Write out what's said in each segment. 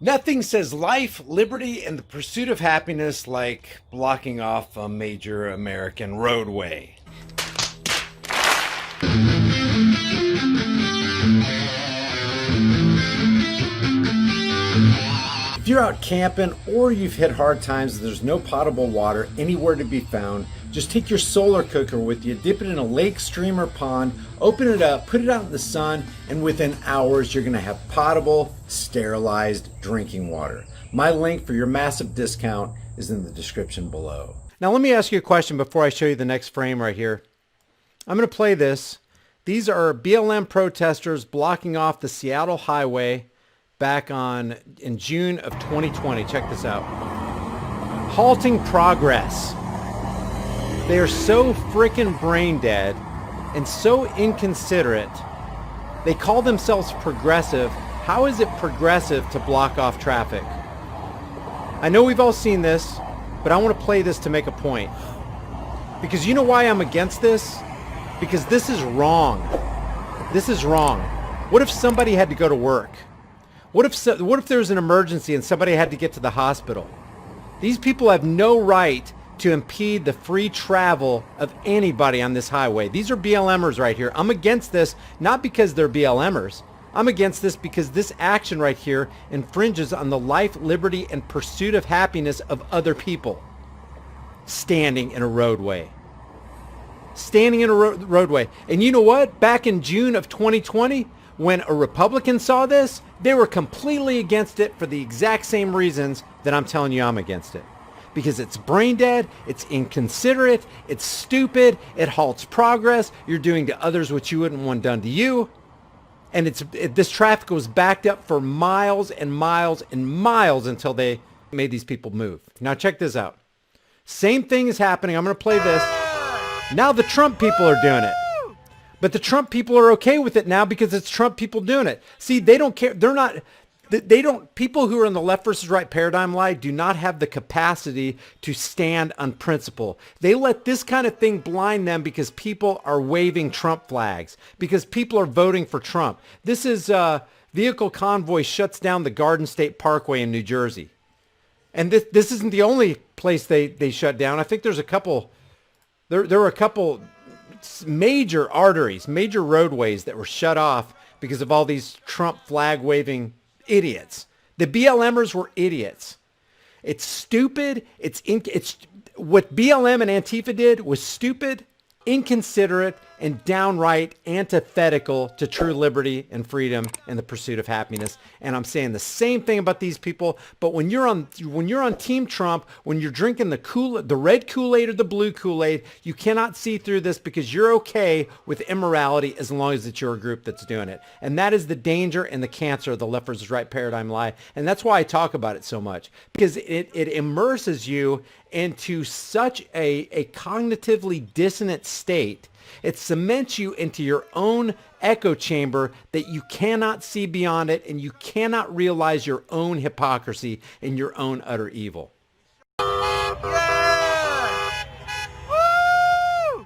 Nothing says life, liberty, and the pursuit of happiness like blocking off a major American roadway. If you're out camping or you've hit hard times and there's no potable water anywhere to be found, just take your solar cooker with you, dip it in a lake, stream, or pond, open it up, put it out in the sun, and within hours you're going to have potable, sterilized drinking water. My link for your massive discount is in the description below. Now let me ask you a question before I show you the next frame right here. I'm going to play this. These are BLM protesters blocking off the Seattle highway back in June of 2020. Check this out. Halting progress. They are so freaking brain dead and so inconsiderate. They call themselves progressive. How is it progressive to block off traffic? I know we've all seen this, but I want to play this to make a point. Because you know why I'm against this? Because this is wrong. This is wrong. What if somebody had to go to work? What if there's an emergency and somebody had to get to the hospital? These people have no right to impede the free travel of anybody on this highway. These are BLMers right here. I'm against this, not because they're BLMers. I'm against this because this action right here infringes on the life, liberty, and pursuit of happiness of other people standing in a roadway. Standing in a roadway. And you know what? Back in June of 2020, when a Republican saw this, they were completely against it for the exact same reasons that I'm telling you I'm against it. Because it's brain dead, it's inconsiderate, it's stupid, it halts progress, you're doing to others what you wouldn't want done to you. And this traffic was backed up for miles and miles and miles until they made these people move. Now check this out. Same thing is happening. I'm going to play this. Now the Trump people are doing it. But the Trump people are okay with it now because it's Trump people doing it. See, they don't care. People who are in the left versus right paradigm lie do not have the capacity to stand on principle. They let this kind of thing blind them because people are waving Trump flags, because people are voting for Trump. This is vehicle convoy shuts down the Garden State Parkway in New Jersey. And this isn't the only place they shut down. I think there's a couple, there were a couple major arteries, major roadways that were shut off because of all these Trump flag waving idiots. The BLMers were idiots. It's stupid. It's what BLM and Antifa did was stupid, inconsiderate, and downright antithetical to true liberty and freedom and the pursuit of happiness. And I'm saying the same thing about these people. But when you're on Team Trump, when you're drinking the red Kool-Aid or the blue Kool-Aid, you cannot see through this because you're okay with immorality as long as it's your group that's doing it. And that is the danger and the cancer of the left versus right paradigm lie. And that's why I talk about it so much, because it immerses you into such a cognitively dissonant state. It cements you into your own echo chamber that you cannot see beyond it, and you cannot realize your own hypocrisy and your own utter evil. Yeah! Woo!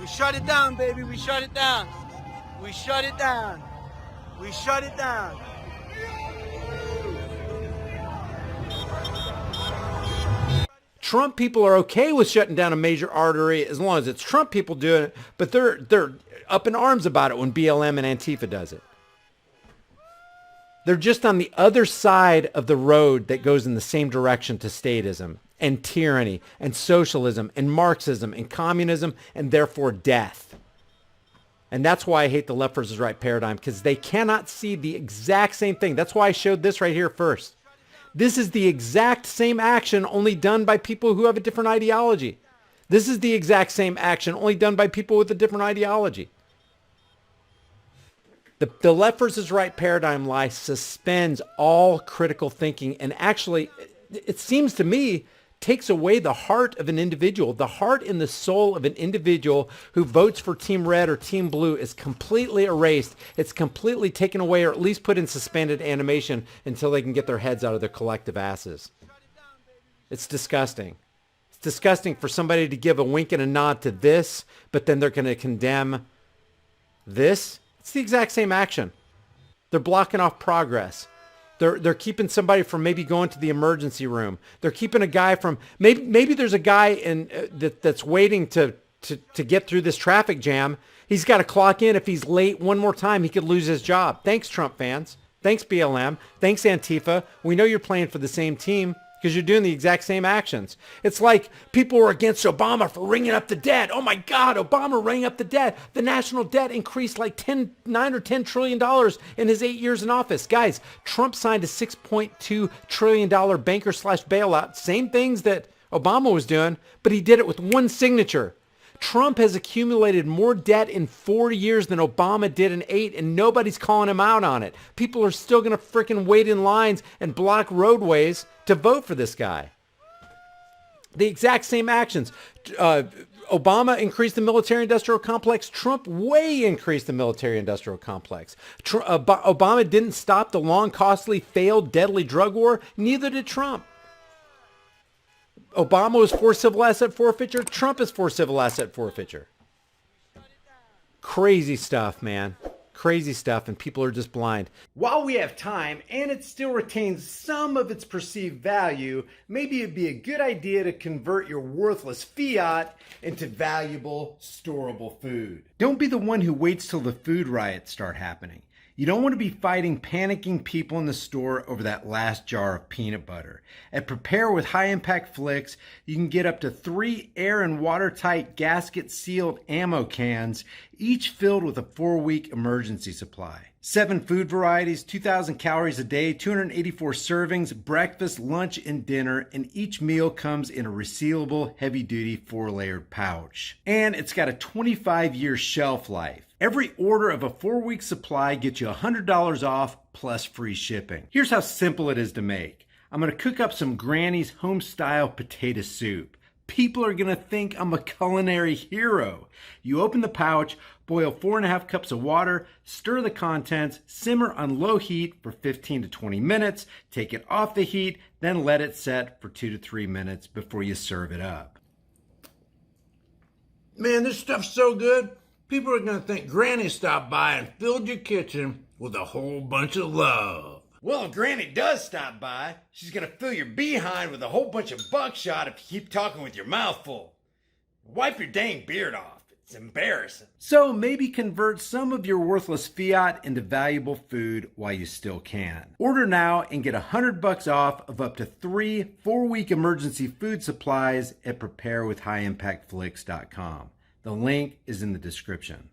We shut it down, baby. We shut it down. We shut it down. We shut it down. Trump people are okay with shutting down a major artery as long as it's Trump people doing it, but they're up in arms about it when BLM and Antifa does it. They're just on the other side of the road that goes in the same direction to statism and tyranny and socialism and Marxism and communism and therefore death. And that's why I hate the left versus right paradigm, because they cannot see the exact same thing. That's why I showed this right here first. This is the exact same action, only done by people who have a different ideology. This is the exact same action, only done by people with a different ideology. The left versus right paradigm lie suspends all critical thinking and actually, it seems to me, takes away the heart of an individual. The heart and the soul of an individual who votes for Team Red or Team Blue is completely erased. It's completely taken away, or at least put in suspended animation until they can get their heads out of their collective asses. It's disgusting. It's disgusting for somebody to give a wink and a nod to this, but then they're going to condemn this. It's the exact same action. They're blocking off progress. They're keeping somebody from maybe going to the emergency room. They're keeping a guy from maybe there's a guy in that's waiting to get through this traffic jam. He's got to clock in. If he's late one more time, he could lose his job. Thanks, Trump fans. Thanks, BLM. Thanks, Antifa. We know you're playing for the same team because you're doing the exact same actions. It's like people were against Obama for ringing up the debt. Oh my God, Obama rang up the debt. The national debt increased like $9 or $10 trillion in his 8 years in office. Guys, Trump signed a $6.2 trillion banker/bailout. Same things that Obama was doing, but he did it with one signature. Trump has accumulated more debt in 4 years than Obama did in 8, and nobody's calling him out on it. People are still going to freaking wait in lines and block roadways to vote for this guy. The exact same actions. Obama increased the military-industrial complex. Trump way increased the military-industrial complex. Obama didn't stop the long, costly, failed, deadly drug war. Neither did Trump. Obama was for civil asset forfeiture. Trump is for civil asset forfeiture. Crazy stuff, man. Crazy stuff, and people are just blind. While we have time, and it still retains some of its perceived value, maybe it'd be a good idea to convert your worthless fiat into valuable, storable food. Don't be the one who waits till the food riots start happening. You don't want to be fighting panicking people in the store over that last jar of peanut butter. At Prepare with High Impact Flicks, you can get up to 3 air and watertight gasket-sealed ammo cans, each filled with a 4-week emergency supply. 7 food varieties, 2,000 calories a day, 284 servings, breakfast, lunch, and dinner, and each meal comes in a resealable, heavy-duty 4-layered pouch. And it's got a 25-year shelf life. Every order of a 4-week supply gets you $100 off plus free shipping. Here's how simple it is to make. I'm going to cook up some Granny's home-style potato soup. People are going to think I'm a culinary hero. You open the pouch, boil 4.5 cups of water, stir the contents, simmer on low heat for 15 to 20 minutes, take it off the heat, then let it set for 2 to 3 minutes before you serve it up. Man, this stuff's so good. People are going to think Granny stopped by and filled your kitchen with a whole bunch of love. Well, if Granny does stop by, she's going to fill your behind with a whole bunch of buckshot if you keep talking with your mouth full. Wipe your dang beard off. It's embarrassing. So maybe convert some of your worthless fiat into valuable food while you still can. Order now and get $100 off of up to 3 4-week emergency food supplies at preparewithhighimpactflix.com. The link is in the description.